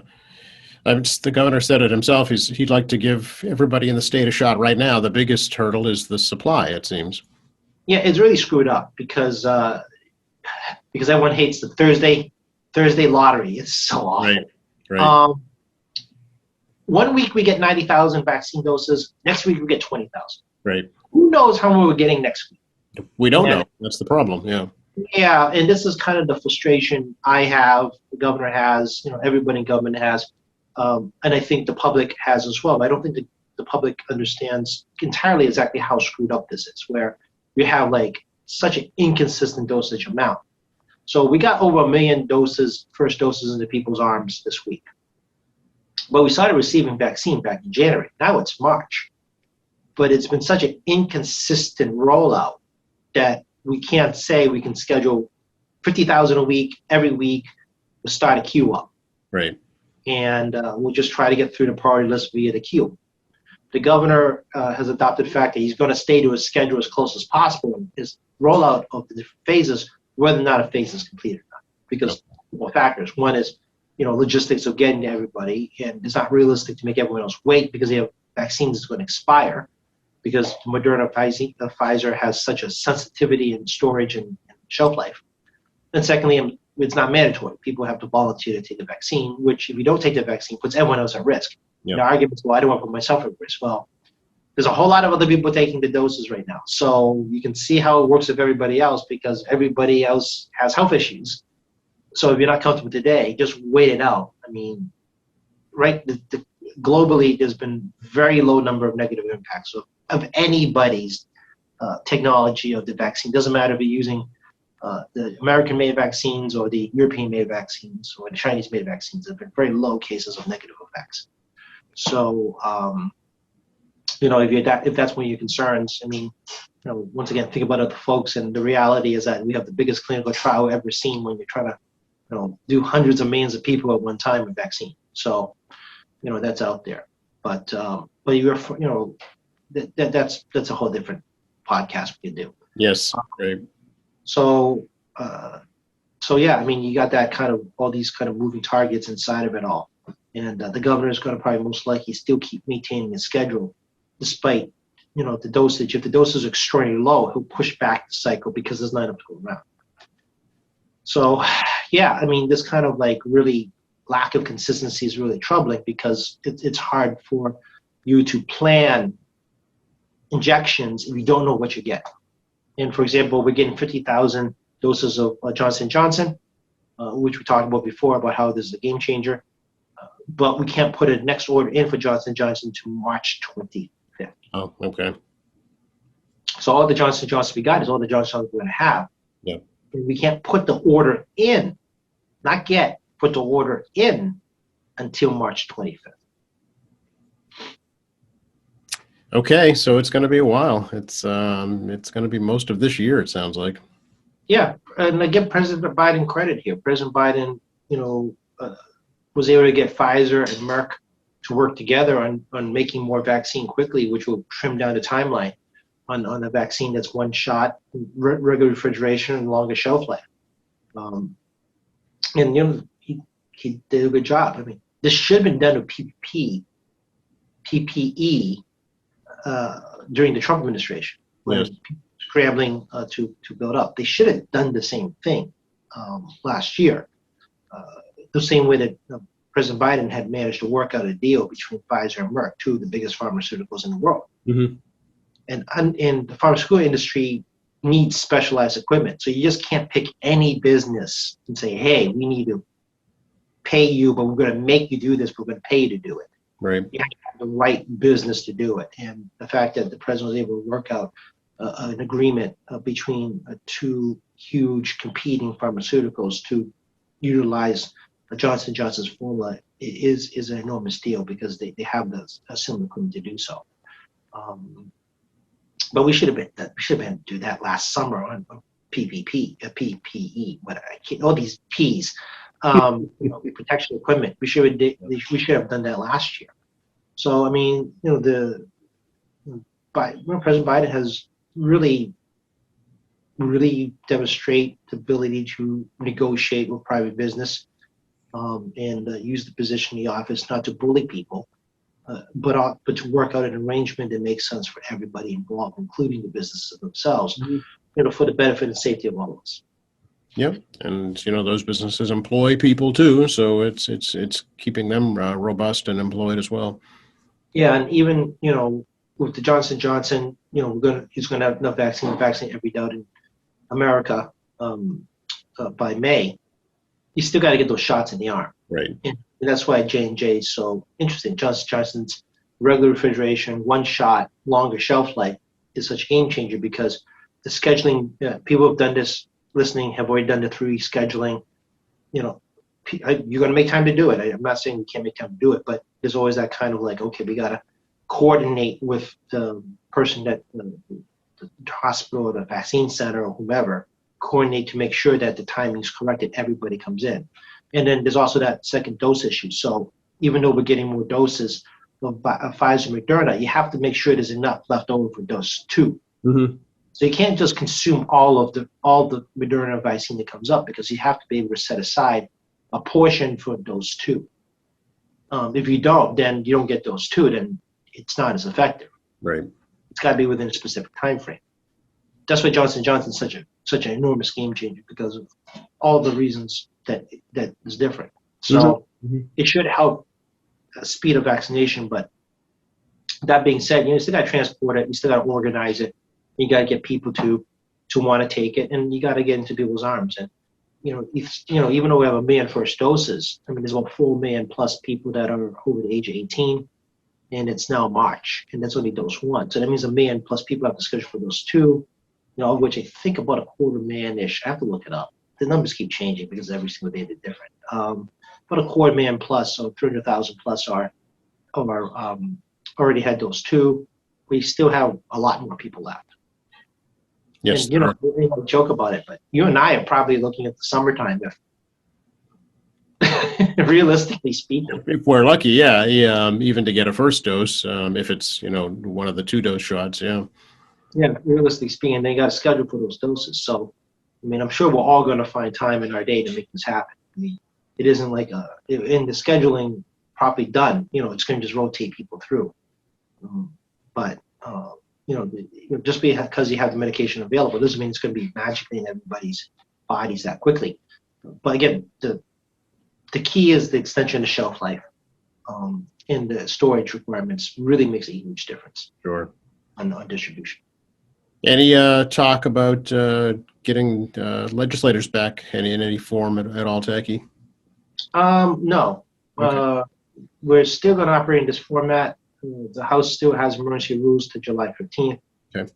Speaker 1: The governor said it himself. He'd like to give everybody in the state a shot right now. The biggest hurdle is the supply, it seems.
Speaker 2: Yeah, it's really screwed up because everyone hates the Thursday lottery. It's so awful.
Speaker 1: Right.
Speaker 2: 1 week we get 90,000 vaccine doses. Next week we get 20,000.
Speaker 1: Right.
Speaker 2: Who knows how many we're getting next week?
Speaker 1: We don't know. That's the problem. Yeah.
Speaker 2: Yeah, and this is kind of the frustration I have, the governor has, everybody in government has, and I think the public has as well. I don't think the public understands entirely exactly how screwed up this is, where you have such an inconsistent dosage amount. So we got over 1 million first doses into people's arms this week. But we started receiving vaccine back in January. Now it's March. But it's been such an inconsistent rollout that we can't say we can schedule 50,000 a week every week. We'll start a queue up.
Speaker 1: Right.
Speaker 2: And we'll just try to get through the priority list via the queue. The governor has adopted the fact that he's going to stay to his schedule as close as possible in his rollout of the different phases, whether or not a phase is completed or not. Because well, factors. One is, logistics of getting to everybody, and it's not realistic to make everyone else wait because they have vaccines that's going to expire. Because Moderna, Pfizer has such a sensitivity in storage and shelf life. And secondly, it's not mandatory. People have to volunteer to take the vaccine, which if you don't take the vaccine, puts everyone else at risk.
Speaker 1: Yep.
Speaker 2: The argument is, well, I don't want to put myself at risk. Well, there's a whole lot of other people taking the doses right now. So you can see how it works with everybody else because everybody else has health issues. So if you're not comfortable today, just wait it out. I mean, right, globally, there's been very low number of negative impacts of anybody's technology of the vaccine. Doesn't matter if you're using the American-made vaccines or the European-made vaccines or the Chinese-made vaccines. There have been very low cases of negative effects. So, if that's one of your concerns, I mean, once again, think about other folks, and the reality is that we have the biggest clinical trial ever seen when you're trying to, do hundreds of millions of people at one time with vaccine. So, that's out there. But you're, that's a whole different podcast we can do.
Speaker 1: Yes. Great.
Speaker 2: So yeah, I mean, you got that kind of all these kind of moving targets inside of it all, and the governor is going to probably most likely still keep maintaining his schedule, despite the dosage. If the dose is extremely low, he'll push back the cycle because there's not enough to go around. So yeah, I mean, this kind of really lack of consistency is really troubling because it's hard for you to plan injections if you don't know what you get. And for example, we're getting 50,000 doses of Johnson & Johnson, which we talked about before about how this is a game changer. But we can't put a next order in for Johnson & Johnson to March 25th.
Speaker 1: Oh, okay.
Speaker 2: So all the Johnson & Johnson we got is all the Johnson & Johnson we're going to have.
Speaker 1: Yeah.
Speaker 2: And we can't put the order in, put the order in until March 25th.
Speaker 1: Okay, so it's going to be a while. It's going to be most of this year, it sounds like.
Speaker 2: Yeah, and I give President Biden credit here. President Biden, you know, was able to get Pfizer and Merck to work together on making more vaccine quickly, which will trim down the timeline on a vaccine that's one shot, regular refrigeration, and longer shelf life. Um, and he did a good job. I mean, this should have been done with PPE during the Trump administration when
Speaker 1: Yes.
Speaker 2: people were scrambling to build up. They should have done the same thing last year, uh, the same way that President Biden had managed to work out a deal between Pfizer and Merck, two of the biggest pharmaceuticals in the world.
Speaker 1: Hmm.
Speaker 2: And the pharmaceutical industry needs specialized equipment. So you just can't pick any business and say, hey, we need to pay you, but we're going to make you do this. We're going to pay you to do it.
Speaker 1: Right.
Speaker 2: You have to have the right business to do it. And the fact that the president was able to work out an agreement between two huge competing pharmaceuticals to utilize Johnson Johnson's formula is an enormous deal because they have a similar equipment to do so. But we should have been do that last summer on PPE, all these P's, protection equipment. We should have done that last year. So I mean, President Biden has really demonstrate the ability to negotiate with private business and use the position in the office not to bully people, but to work out an arrangement that makes sense for everybody involved, including the businesses themselves, for the benefit and safety of all of us.
Speaker 1: Yep. And those businesses employ people too, so it's keeping them robust and employed as well.
Speaker 2: Yeah, and even with the Johnson Johnson, he's gonna have enough vaccine to vaccinate every adult in America by May. You still got to get those shots in the arm.
Speaker 1: Right.
Speaker 2: And that's why J&J is so interesting. Johnson Johnson's regular refrigeration, one shot, longer shelf life is such a game changer because the scheduling, people have done this, listening, have already done the 3 scheduling. You're going to make time to do it. I'm not saying you can't make time to do it, but there's always that kind of like, okay, we got to coordinate with the person that the hospital or the vaccine center or whomever, coordinate to make sure that the timing is correct and everybody comes in. And then there's also that second dose issue. So even though we're getting more doses of Pfizer and Moderna, you have to make sure there's enough left over for dose 2.
Speaker 1: Mm-hmm.
Speaker 2: So you can't just consume all the Moderna vaccine that comes up because you have to be able to set aside a portion for dose 2. If you don't, then you don't get dose 2, then it's not as effective.
Speaker 1: Right.
Speaker 2: It's got to be within a specific time frame. That's why Johnson Johnson is such an enormous game changer because of all the reasons that is different. So it should help speed of vaccination. But that being said, you still got to transport it. You still got to organize it. You got to get people to want to take it, and you got to get into people's arms. And even though we have 1 million first doses, I mean, there's about 4 million plus people that are over the age of 18, and it's now March, and that's only dose 1. So that means 1 million plus people have to schedule for dose 2. Of which I think about 250,000-ish. I have to look it up. The numbers keep changing because every single day they're different. About 250,000 plus, so 300,000 plus are already had those 2. We still have a lot more people left.
Speaker 1: Yes.
Speaker 2: And, we joke about it, but you and I are probably looking at the summertime if realistically speaking.
Speaker 1: If we're lucky, yeah. Even to get a first dose, if it's one of the 2-dose shots, yeah.
Speaker 2: Yeah, realistically speaking, they got a schedule for those doses. So, I mean, I'm sure we're all going to find time in our day to make this happen. I mean, it isn't like in the scheduling properly done, it's going to just rotate people through. But just because you have the medication available doesn't mean it's going to be magically in everybody's bodies that quickly. But again, the key is the extension of shelf life and the storage requirements really makes a huge difference.
Speaker 1: Sure.
Speaker 2: On distribution.
Speaker 1: Any talk about getting legislators back in any form at all, Tacky?
Speaker 2: No.
Speaker 1: Okay.
Speaker 2: We're still going to operate in this format. The House still has emergency rules to July 15th.
Speaker 1: Okay.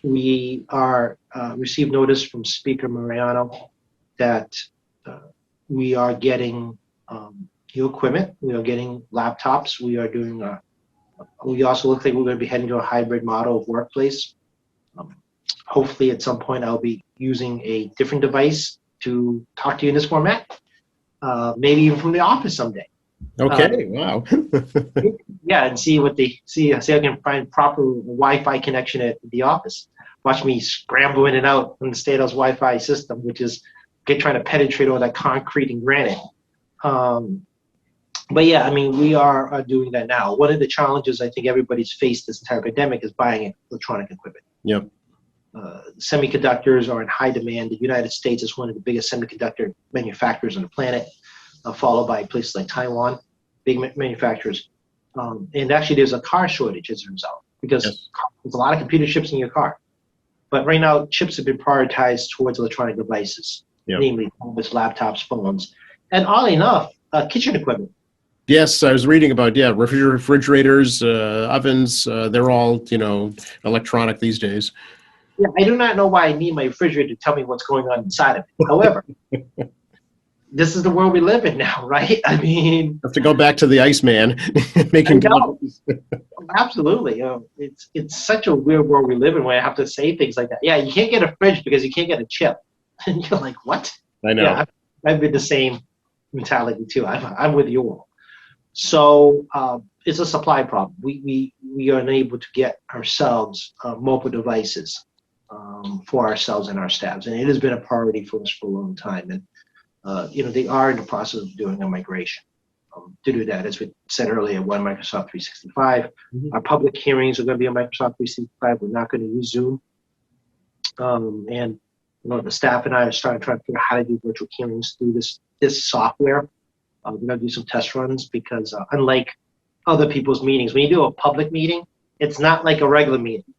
Speaker 2: We are received notice from Speaker Mariano that we are getting new equipment. We are getting laptops. We are doing We also look like we're going to be heading to a hybrid model of workplace. Um, Hopefully, at some point, I'll be using a different device to talk to you in this format, maybe even from the office someday.
Speaker 1: Okay, wow.
Speaker 2: Yeah, and see I can find proper Wi-Fi connection at the office. Watch me scramble in and out from the State House Wi-Fi system, which is trying to penetrate all that concrete and granite. Um, but yeah, I mean, we are doing that now. One of the challenges I think everybody's faced this entire pandemic is buying electronic equipment.
Speaker 1: Yep.
Speaker 2: Semiconductors are in high demand. The United States is one of the biggest semiconductor manufacturers on the planet, followed by places like Taiwan, big manufacturers. And actually, there's a car shortage as a result because
Speaker 1: Yes.
Speaker 2: there's a lot of computer chips in your car. But right now, chips have been prioritized towards electronic devices,
Speaker 1: Yep.
Speaker 2: namely tablets, laptops, phones, and oddly enough, kitchen equipment.
Speaker 1: Yes, I was reading about, refrigerators, ovens, they're all, electronic these days.
Speaker 2: Yeah, I do not know why I need my refrigerator to tell me what's going on inside of it. However, this is the world we live in now, right? I mean,
Speaker 1: Have to go back to the Iceman, making
Speaker 2: I know.
Speaker 1: deliveries.
Speaker 2: Absolutely. It's such a weird world we live in where I have to say things like that. Yeah, you can't get a fridge because you can't get a chip. And you're like, what?
Speaker 1: I know.
Speaker 2: Yeah, I've been the same mentality too. I'm with you all. So it's a supply problem. We are unable to get ourselves mobile devices for ourselves and our staffs, and it has been a priority for us for a long time. And they are in the process of doing a migration. To do that, as we said earlier, one Microsoft 365.
Speaker 1: Mhm.
Speaker 2: Our public hearings are going to be on Microsoft 365. We're not going to use Zoom. And the staff and I are trying to figure out how to do virtual hearings through this software. We're going to do some test runs because unlike other people's meetings, when you do a public meeting, it's not like a regular meeting.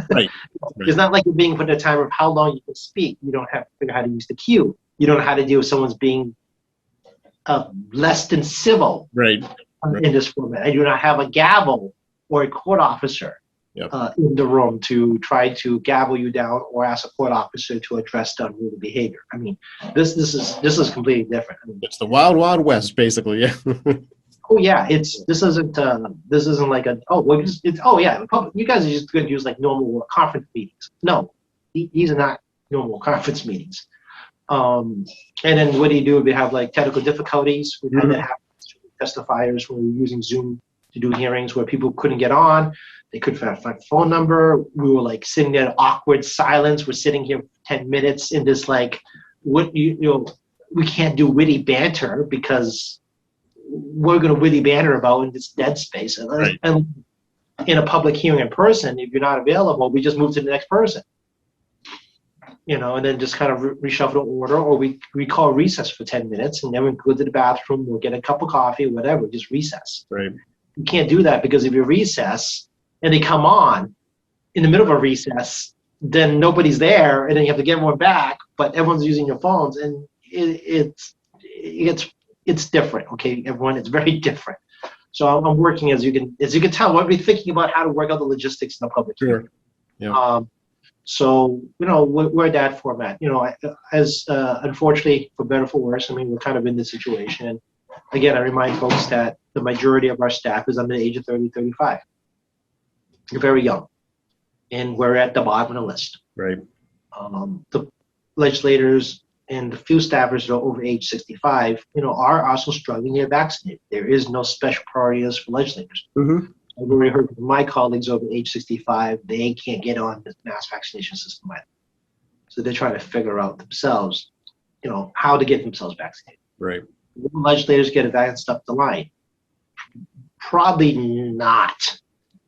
Speaker 1: Right.
Speaker 2: It's not like you're being put in a timer of how long you can speak. You don't have to figure out how to use the queue. You don't know how to deal with someone's being less than civil
Speaker 1: Right.
Speaker 2: in this format. I do not have a gavel or a court officer
Speaker 1: Yep.
Speaker 2: in the room to try to gavel you down or ask a court officer to address the unruly behavior. I mean, this is completely different. I mean,
Speaker 1: It's the wild, wild west, basically. Yeah.
Speaker 2: oh yeah, this isn't like you guys are just going to use like normal conference meetings. No, these are not normal conference meetings. And then what do you do if you have like technical difficulties? We've had that happen to testifiers when we were using Zoom to do hearings where people couldn't get on. They couldn't find a phone number. We were like sitting there in awkward silence. We're sitting here for 10 minutes in this like, we can't do witty banter because we're going to witty banter about in this dead space.
Speaker 1: Right.
Speaker 2: And in a public hearing in person, if you're not available, we just move to the next person. And then just kind of reshuffle the order, or we call recess for 10 minutes, and then we go to the bathroom, we'll get a cup of coffee, whatever, just recess.
Speaker 1: Right.
Speaker 2: You can't do that because if you recess and they come on in the middle of a recess, then nobody's there, and then you have to get everyone back, but everyone's using your phones, and it's different, okay, everyone, it's very different. So I'm working, as you can tell, we'll be thinking about how to work out the logistics in the public hearing.
Speaker 1: Yeah.
Speaker 2: So, we're that format. As unfortunately, for better or for worse, I mean, we're kind of in this situation. And again, I remind folks that the majority of our staff is under the age of 30, 35. You're very young. And we're at the bottom of the list.
Speaker 1: Right.
Speaker 2: The legislators and the few staffers that are over age 65, are also struggling to get vaccinated. There is no special priority list for legislators.
Speaker 1: Mm-hmm.
Speaker 2: I've already heard from my colleagues over age 65, they can't get on the mass vaccination system either. So they're trying to figure out themselves, how to get themselves vaccinated.
Speaker 1: Right.
Speaker 2: Will legislators get advanced up the line? Probably not.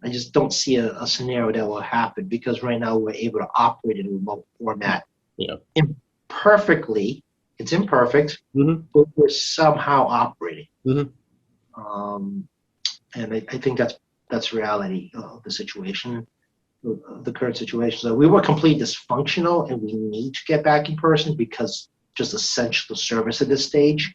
Speaker 2: I just don't see a scenario that will happen because right now we're able to operate in a remote format.
Speaker 1: Yeah.
Speaker 2: Imperfectly, it's imperfect, but we're somehow operating.
Speaker 1: Mm-hmm.
Speaker 2: And I think that's reality of the situation, of the current situation. So we were completely dysfunctional, and we need to get back in person because just essential service at this stage.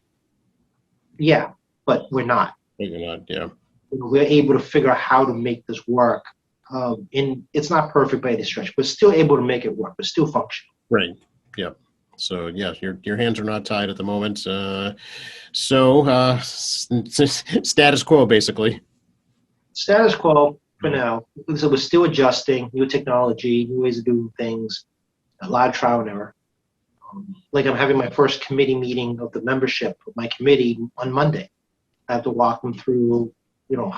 Speaker 2: Yeah, but we're not.
Speaker 1: You're not. Yeah.
Speaker 2: We're able to figure out how to make this work. And it's not perfect by any stretch. We're still able to make it work. We're still functional.
Speaker 1: Right. Yeah. So yeah, your hands are not tied at the moment. Status quo, basically.
Speaker 2: Status quo for now. So we're still adjusting, new technology, new ways of doing things, a lot of trial and error. Like I'm having my first committee meeting of the membership of my committee on Monday. I have to walk them through,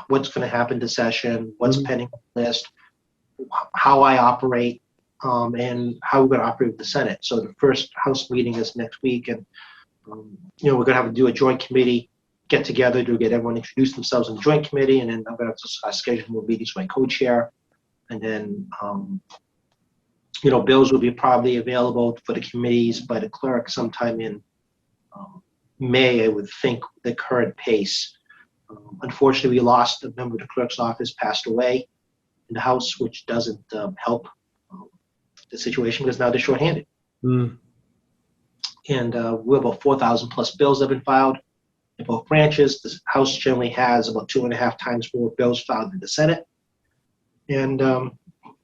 Speaker 2: what's going to happen to session, what's pending on the list, how I operate, and how we're going to operate with the Senate. So the first House meeting is next week, and we're going to have to do a joint committee get together to get everyone introduce themselves in the joint committee, and then I'm going to have to schedule more meetings with my co-chair, and then bills will be probably available for the committees by the clerk sometime in May, I would think, the current pace. Unfortunately, we lost a member of the clerk's office, passed away in the House, which doesn't help the situation because now they're shorthanded. And we have about 4,000 plus bills that have been filed in both branches. The House generally has about 2.5 times more bills filed than the Senate. And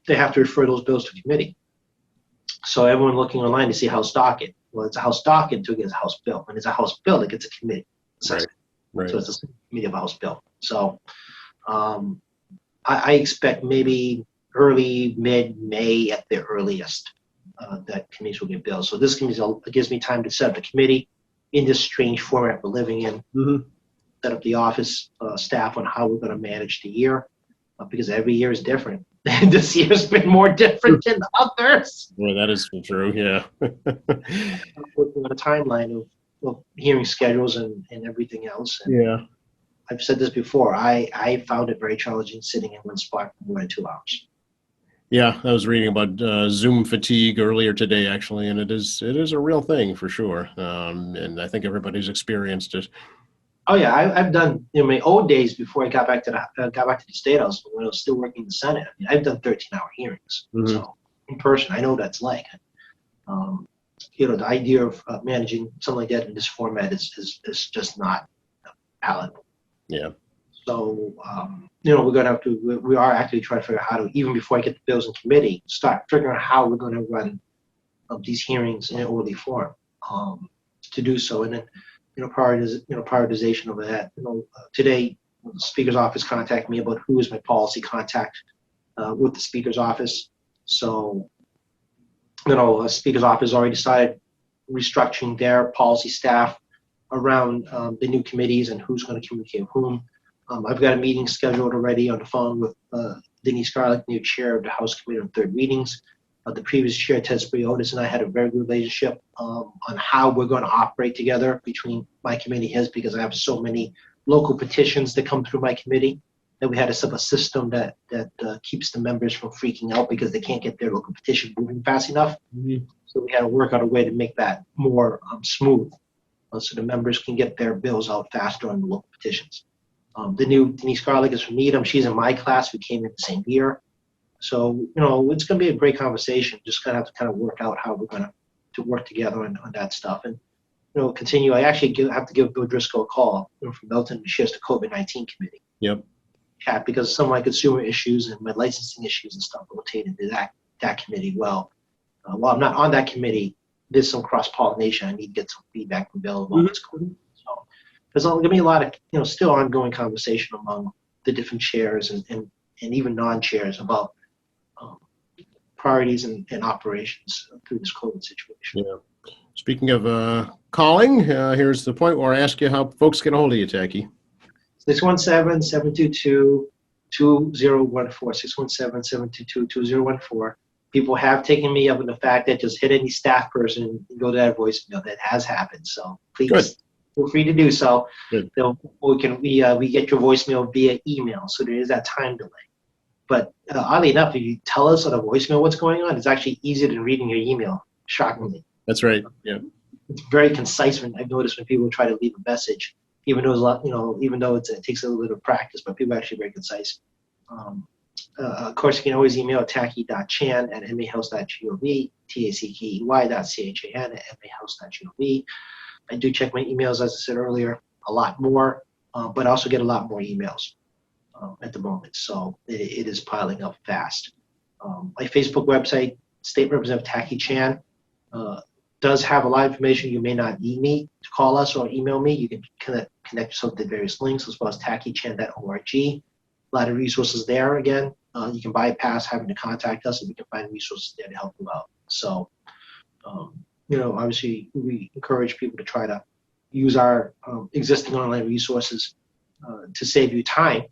Speaker 2: they have to refer those bills to committee. So everyone looking online to see House docket. Well, it's a House docket until it gets a House bill. When it's a House bill, it gets a committee.
Speaker 1: Right.
Speaker 2: So it's a committee of a House bill. So I expect maybe early, mid-May at the earliest that committees will get bills. So this committee gives me time to set up the committee in this strange format we're living in, set up the office staff on how we're going to manage the year, because every year is different. This year's been more different than others.
Speaker 1: Well, that is true, yeah.
Speaker 2: I'm working on a timeline of hearing schedules and everything else. And
Speaker 1: Yeah.
Speaker 2: I've said this before. I found it very challenging sitting in one spot for more than 2 hours.
Speaker 1: Yeah, I was reading about Zoom fatigue earlier today, actually, and it is a real thing for sure. And I think everybody's experienced it.
Speaker 2: Oh yeah, I've done in my old days before I got back to the State House when I was still working in the Senate. I mean, I've done 13-hour hearings, so in person, I know what that's like. The idea of managing something like that in this format is just not palatable.
Speaker 1: Yeah.
Speaker 2: So we're going to have to. We are actually trying to figure out how to, even before I get the bills in committee, start figuring out how we're going to run these hearings in an orderly form to do so, and then. Prioritization of that. Today, the Speaker's office contacted me about who is my policy contact with the Speaker's office. So, the Speaker's office already decided restructuring their policy staff around the new committees and who's going to communicate with whom. I've got a meeting scheduled already on the phone with Denise Garlick, new chair of the House Committee on Third Readings. The previous chair, Ted Spriotis, and I had a very good relationship on how we're going to operate together between my committee, his, because I have so many local petitions that come through my committee that we had to set up a system that keeps the members from freaking out because they can't get their local petition moving fast enough. So we had to work out a way to make that more smooth so the members can get their bills out faster on the local petitions. The new Denise Garlick is from Needham. She's in my class. We came in the same year. So, it's going to be a great conversation. Just going to have to kind of work out how we're going to work together on that stuff. And, continue. I actually have to give Bill Driscoll a call from Milton. She has the COVID-19 committee.
Speaker 1: Yep.
Speaker 2: Chat, because some of my consumer issues and my licensing issues and stuff rotate into that committee. Well, while I'm not on that committee, there's some cross-pollination. I need to get some feedback from Bill about what's going on. So there's going to be a lot of, still ongoing conversation among the different chairs and even non-chairs about priorities and operations through this COVID situation.
Speaker 1: Yeah. Speaking of calling, here's the point where I ask you how folks get a hold of you, Tacky.
Speaker 2: 617-722-2014. 617-722-2014. People have taken me up on the fact that just hit any staff person and go to that voicemail. That has happened. So please feel free to do so.
Speaker 1: Good.
Speaker 2: We get your voicemail via email. So there is that time delay. But oddly enough, if you tell us on a voicemail what's going on, it's actually easier than reading your email, shockingly.
Speaker 1: That's right. Yeah.
Speaker 2: It's very concise. I've noticed when people try to leave a message, even though it takes a little bit of practice, but people are actually very concise. Of course, you can always email tacky.chan@mahouse.gov, tackey.chan@mahouse.gov. I do check my emails, as I said earlier, a lot more, but I also get a lot more emails at the moment. So it is piling up fast. My Facebook website, State Representative Tacky Chan, does have a lot of information. You may not need me to call us or email me. You can connect yourself to various links as well as tackychan.org. a lot of resources there again. You can bypass having to contact us, and we can find resources there to help you out. So, obviously, we encourage people to try to use our existing online resources to save you time.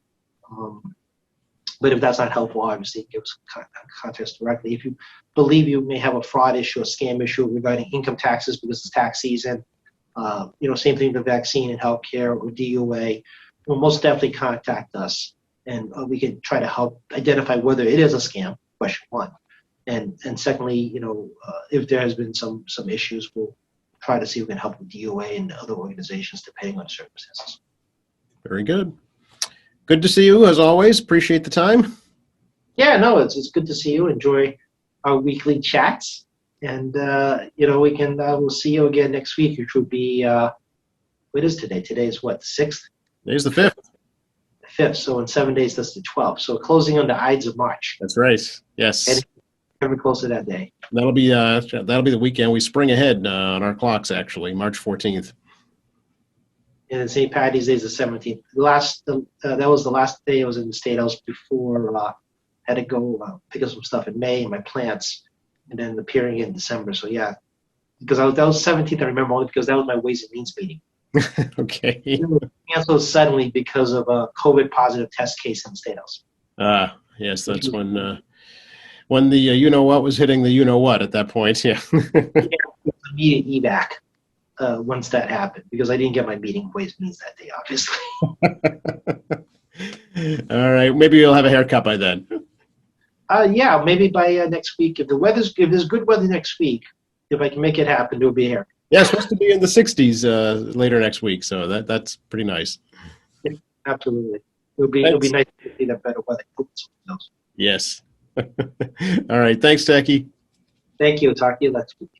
Speaker 2: But if that's not helpful, obviously, give us contact us directly. If you believe you may have a fraud issue or scam issue regarding income taxes because it's tax season, same thing with the vaccine and healthcare or DOA, well, most definitely contact us, and we can try to help identify whether it is a scam, question one. And secondly, if there has been some issues, we'll try to see if we can help with DOA and other organizations depending on the circumstances.
Speaker 1: Very good. Good to see you as always. Appreciate the time.
Speaker 2: Yeah, no, it's good to see you. Enjoy our weekly chats, and we'll see you again next week, which would be what is today? Today is what, the 6th?
Speaker 1: Today's the 5th.
Speaker 2: The 5th. So in 7 days, that's the 12th. So closing on the Ides of March.
Speaker 1: That's right. Yes.
Speaker 2: And ever closer that day.
Speaker 1: That'll be the weekend. We spring ahead on our clocks, actually, March 14th.
Speaker 2: And then St. Patty's Day is the 17th. That was the last day I was in the State House before had to go pick up some stuff in May and my plants, and then appearing in December. So yeah, because that was 17th. I remember only because that was my Ways and Means meeting.
Speaker 1: Okay.
Speaker 2: It was canceled suddenly because of a COVID positive test case in the State House.
Speaker 1: Yes, that's when the what was hitting the what at that point. Yeah.
Speaker 2: Immediate evac once that happened, because I didn't get my meeting Ways and Means that day, obviously.
Speaker 1: All right, maybe you'll have a haircut by then.
Speaker 2: Yeah, maybe by next week. If there's good weather next week, if I can make it happen, there'll be a haircut.
Speaker 1: Yeah, it's supposed to be in the 60s later next week, so that's pretty nice.
Speaker 2: Yeah, absolutely. It'll be nice to see that better weather.
Speaker 1: Yes. All right. Thanks, Techie.
Speaker 2: Thank you. Talk to you next week.